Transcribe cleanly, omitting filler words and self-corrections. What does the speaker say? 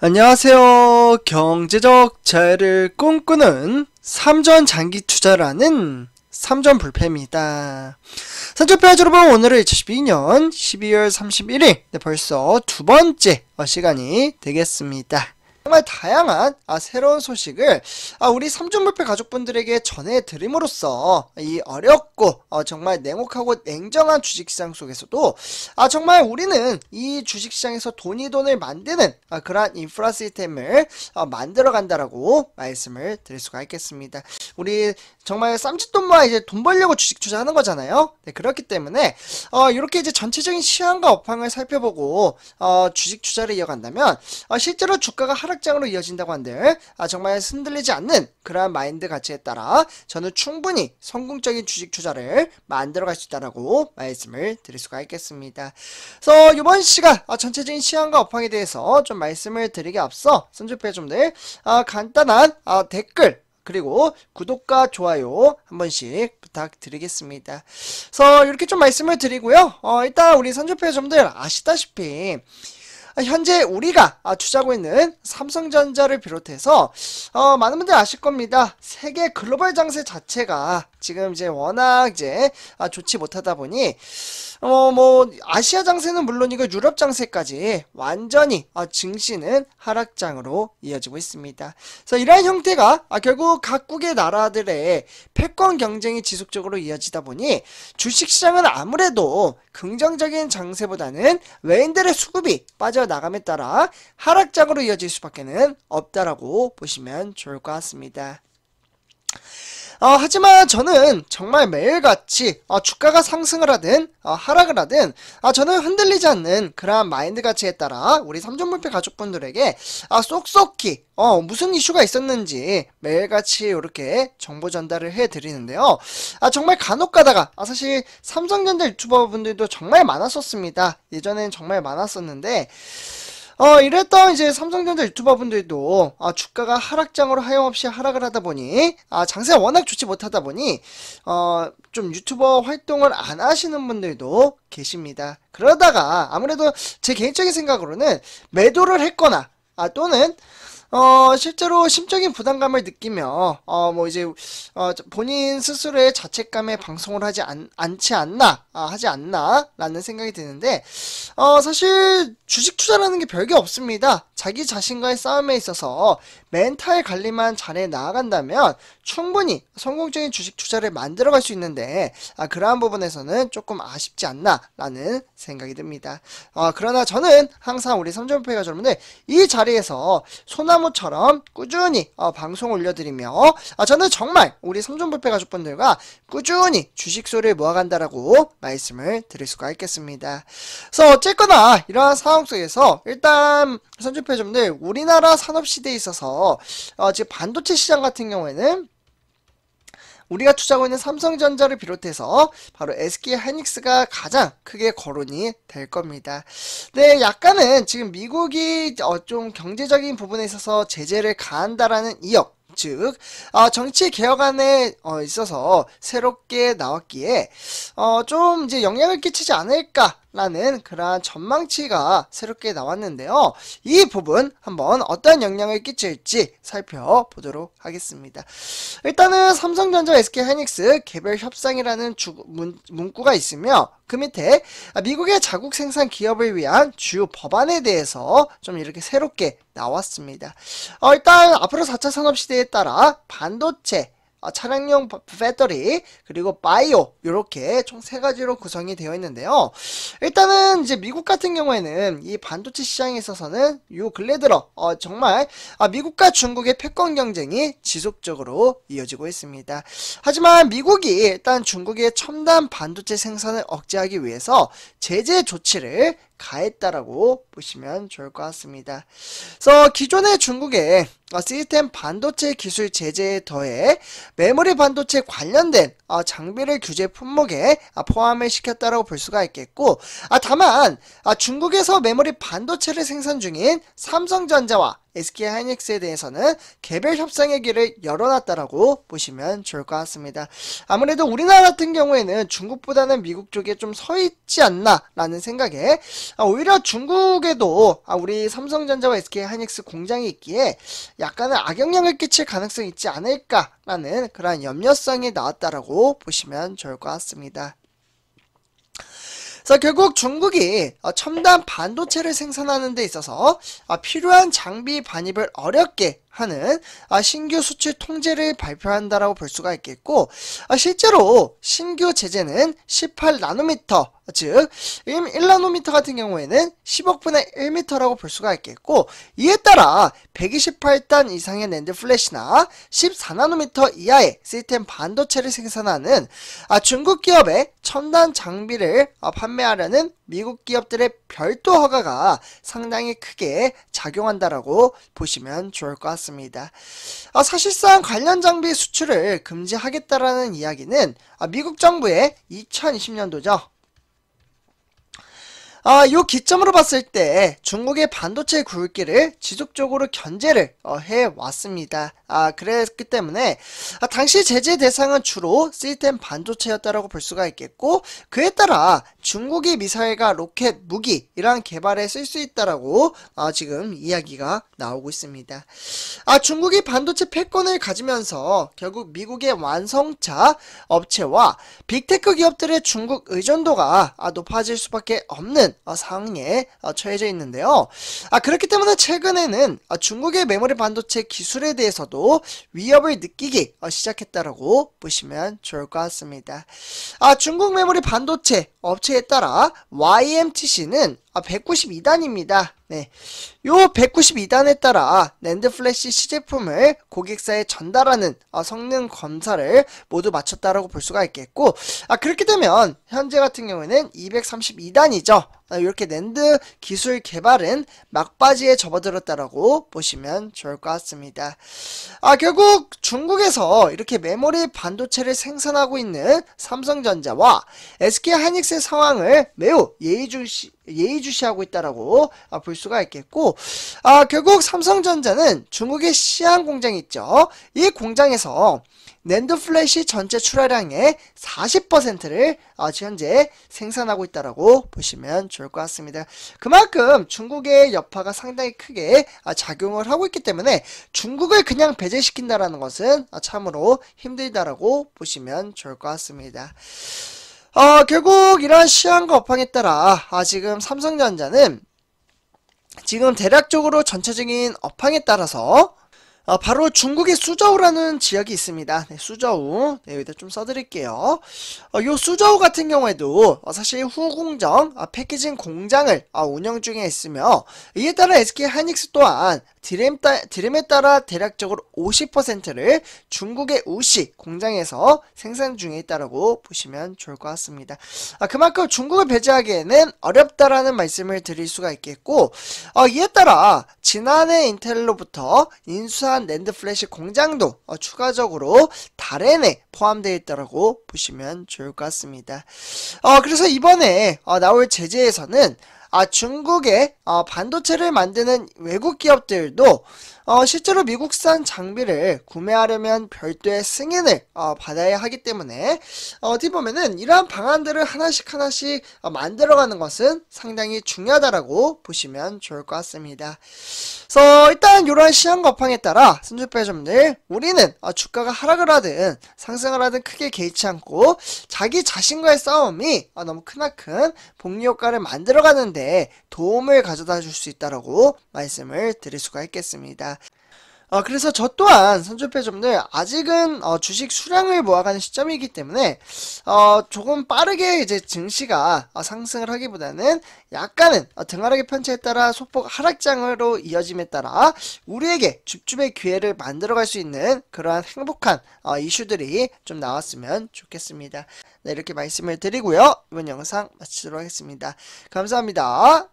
안녕하세요. 경제적 자유를 꿈꾸는 삼전 장기 투자라는 삼전 불패입니다. 선조패 여러분, 오늘은 2022년 12월 31일 벌써 두 번째 시간이 되겠습니다. 정말 다양한 새로운 소식을 우리 삼전불패 가족분들에게 전해드림으로써 이 어렵고 정말 냉혹하고 냉정한 주식시장 속에서도 정말 우리는 이 주식시장에서 돈을 만드는 그러한 인프라 시스템을 만들어 간다라고 말씀을 드릴 수가 있겠습니다. 우리 정말 쌈짓돈 모아 이제 돈 벌려고 주식 투자하는 거잖아요. 네, 그렇기 때문에 이렇게 이제 전체적인 시황과 업황을 살펴보고 주식 투자를 이어간다면 실제로 주가가 하락장으로 이어진다고 한들 정말 흔들리지 않는 그러한 마인드 가치에 따라 저는 충분히 성공적인 주식 투자를 만들어갈 수 있다라고 말씀을 드릴 수가 있겠습니다. 그래서 이번 시간 전체적인 시황과 업황에 대해서 좀 말씀을 드리기 앞서 선조패좀들 간단한 댓글 그리고 구독과 좋아요 한 번씩 부탁드리겠습니다. 그래서 이렇게 좀 말씀을 드리고요. 일단 우리 선조패점들 아시다시피 현재 우리가 투자하고 있는 삼성전자를 비롯해서 많은 분들 아실 겁니다. 세계 글로벌 장세 자체가 지금 이제 워낙 이제 좋지 못하다 보니 아시아 장세는 물론이고 유럽 장세까지 완전히 증시는 하락장으로 이어지고 있습니다. 그래서 이러한 형태가 결국 각국의 나라들의 패권 경쟁이 지속적으로 이어지다 보니 주식시장은 아무래도 긍정적인 장세보다는 외인들의 수급이 빠져나감에 따라 하락장으로 이어질 수밖에는 없다라고 보시면 좋을 것 같습니다. 하지만 저는 정말 매일같이 주가가 상승을 하든 하락을 하든 저는 흔들리지 않는 그러한 마인드 가치에 따라 우리 삼전불패 가족분들에게 쏙쏙히 무슨 이슈가 있었는지 매일같이 이렇게 정보 전달을 해드리는데요. 정말 간혹 가다가 사실 삼성전자 유튜버 분들도 정말 많았었습니다. 예전엔 정말 많았었는데 이랬던 이제 삼성전자 유튜버 분들도 주가가 하락장으로 하염없이 하락을 하다 보니 장세가 워낙 좋지 못하다 보니 좀 유튜버 활동을 안 하시는 분들도 계십니다. 그러다가 아무래도 제 개인적인 생각으로는 매도를 했거나 또는 실제로 심적인 부담감을 느끼며 이제 본인 스스로의 자책감에 방송을 하지 않지 않나 하지 않나 라는 생각이 드는데 사실 주식 투자라는 게 별게 없습니다. 자기 자신과의 싸움에 있어서 멘탈 관리만 잘해 나아간다면 충분히 성공적인 주식 투자를 만들어갈 수 있는데 그러한 부분에서는 조금 아쉽지 않나 라는 생각이 듭니다. 그러나 저는 항상 우리 삼전불패 가족분들 이 자리에서 소나무처럼 꾸준히 방송을 올려드리며 저는 정말 우리 삼전불패 가족분들과 꾸준히 주식수를 모아간다라고 말씀을 드릴 수가 있겠습니다. 그래서 어쨌거나 이러한 상황 속에서 일단 삼전불패점들 우리나라 산업시대에 있어서 지금 반도체 시장 같은 경우에는 우리가 투자하고 있는 삼성전자를 비롯해서 바로 SK하이닉스가 가장 크게 거론이 될 겁니다. 네, 약간은 지금 미국이 좀 경제적인 부분에 있어서 제재를 가한다라는 이역, 즉 정치 개혁안에 있어서 새롭게 나왔기에 좀 이제 영향을 끼치지 않을까라는 그러한 전망치가 새롭게 나왔는데요. 이 부분 한번 어떤 영향을 끼칠지 살펴보도록 하겠습니다. 일단은 삼성전자 SK하이닉스 개별 협상이라는 문구가 있으며 그 밑에 미국의 자국 생산 기업을 위한 주요 법안에 대해서 좀 이렇게 새롭게 나왔습니다. 일단 앞으로 4차 산업시대에 따라 반도체, 차량용 배터리 그리고 바이오 이렇게 총 3가지로 구성이 되어 있는데요. 일단은 이제 미국 같은 경우에는 이 반도체 시장에 있어서는 요 근래 들어 정말 미국과 중국의 패권 경쟁이 지속적으로 이어지고 있습니다. 하지만 미국이 일단 중국의 첨단 반도체 생산을 억제하기 위해서 제재 조치를 가했다라고 보시면 좋을 것 같습니다. 그래서 기존의 중국의 시스템 반도체 기술 제재에 더해 메모리 반도체 관련된 장비를 규제 품목에 포함을 시켰다라고 볼 수가 있겠고, 다만 중국에서 메모리 반도체를 생산 중인 삼성전자와 SK 하이닉스에 대해서는 개별 협상의 길을 열어놨다라고 보시면 좋을 것 같습니다. 아무래도 우리나라 같은 경우에는 중국보다는 미국 쪽에 좀 서 있지 않나 라는 생각에 오히려 중국에도 우리 삼성전자와 SK 하이닉스 공장이 있기에 약간의 악영향을 끼칠 가능성이 있지 않을까라는 그런 염려성이 나왔다라고 보시면 좋을 것 같습니다. 그래서 결국 중국이 첨단 반도체를 생산하는 데 있어서 필요한 장비 반입을 어렵게 하는 신규 수출 통제를 발표한다라고 볼 수가 있겠고, 실제로 신규 제재는 18나노미터, 즉 1나노미터 같은 경우에는 10억분의 1m라고 볼 수가 있겠고, 이에 따라 128단 이상의 낸드 플래시나 14나노미터 이하의 시스템 반도체를 생산하는 중국 기업의 첨단 장비를 판매하려는 미국 기업들의 별도 허가가 상당히 크게 작용한다라고 보시면 좋을 것 같습니다. 사실상 관련 장비 수출을 금지하겠다라는 이야기는 미국 정부의 2020년도죠. 요 기점으로 봤을 때 중국의 반도체 굴기를 지속적으로 견제를 해왔습니다. 그랬기 때문에 당시 제재 대상은 주로 시스템 반도체였다라고 볼 수가 있겠고, 그에 따라 중국이 미사일과 로켓, 무기 이러한 개발에 쓸 수 있다라고 지금 이야기가 나오고 있습니다. 중국이 반도체 패권을 가지면서 결국 미국의 완성차 업체와 빅테크 기업들의 중국 의존도가 높아질 수밖에 없는 상황에 처해져 있는데요. 그렇기 때문에 최근에는 중국의 메모리 반도체 기술에 대해서도 위협을 느끼기 시작했다라고 보시면 좋을 것 같습니다. 중국 메모리 반도체 업체에 따라 YMTC는 192단입니다. 네, 요 192단에 따라 낸드 플래시 시제품을 고객사에 전달하는 성능 검사를 모두 마쳤다라고 볼 수가 있겠고, 그렇게 되면 현재 같은 경우에는 232단이죠. 이렇게 낸드 기술 개발은 막바지에 접어들었다라고 보시면 좋을 것 같습니다. 결국 중국에서 이렇게 메모리 반도체를 생산하고 있는 삼성전자와 SK 하이닉스의 상황을 매우 예의주시하고 있다라고 볼 수가 있겠고, 결국 삼성전자는 중국의 시안 공장이 있죠. 이 공장에서 낸드 플래시 전체 출하량의 40%를 현재 생산하고 있다라고 보시면 좋을 것 같습니다. 그만큼 중국의 여파가 상당히 크게 작용을 하고 있기 때문에 중국을 그냥 배제시킨다라는 것은 참으로 힘들다라고 보시면 좋을 것 같습니다. 결국 이러한 시황과 업황에 따라 지금 삼성전자는 지금 대략적으로 전체적인 업황에 따라서 바로 중국의 수저우라는 지역이 있습니다. 네, 수저우. 네, 여기다 좀 써드릴게요. 요 수저우 같은 경우에도 사실 후공정, 패키징 공장을 운영 중에 있으며, 이에 따라 SK 하이닉스 또한 디램에 따라 대략적으로 50%를 중국의 우시 공장에서 생산 중에 있다라고 보시면 좋을 것 같습니다. 그만큼 중국을 배제하기에는 어렵다라는 말씀을 드릴 수가 있겠고, 이에 따라 지난해 인텔로부터 인수한 낸드 플래시 공장도 추가적으로 다렌에 포함되어 있다라고 보시면 좋을 것 같습니다. 그래서 이번에 나올 제재에서는 중국의 반도체를 만드는 외국 기업들도 실제로 미국산 장비를 구매하려면 별도의 승인을 받아야 하기 때문에 어떻게 보면은 이러한 방안들을 하나씩 만들어가는 것은 상당히 중요하다라고 보시면 좋을 것 같습니다. 그래서 일단 이러한 시황 업황에 따라 선주배점들 우리는 주가가 하락을 하든 상승을 하든 크게 개의치 않고 자기 자신과의 싸움이 너무 크나큰 복리 효과를 만들어가는데 도움을 가져다 줄 수 있다라고 말씀을 드릴 수가 있겠습니다. 그래서 저 또한 선주패점들 아직은 주식 수량을 모아가는 시점이기 때문에 조금 빠르게 이제 증시가 상승을 하기보다는 약간은 등하락의 편차에 따라 소폭 하락장으로 이어짐에 따라 우리에게 줍줍의 기회를 만들어갈 수 있는 그러한 행복한 이슈들이 좀 나왔으면 좋겠습니다. 네, 이렇게 말씀을 드리고요. 이번 영상 마치도록 하겠습니다. 감사합니다.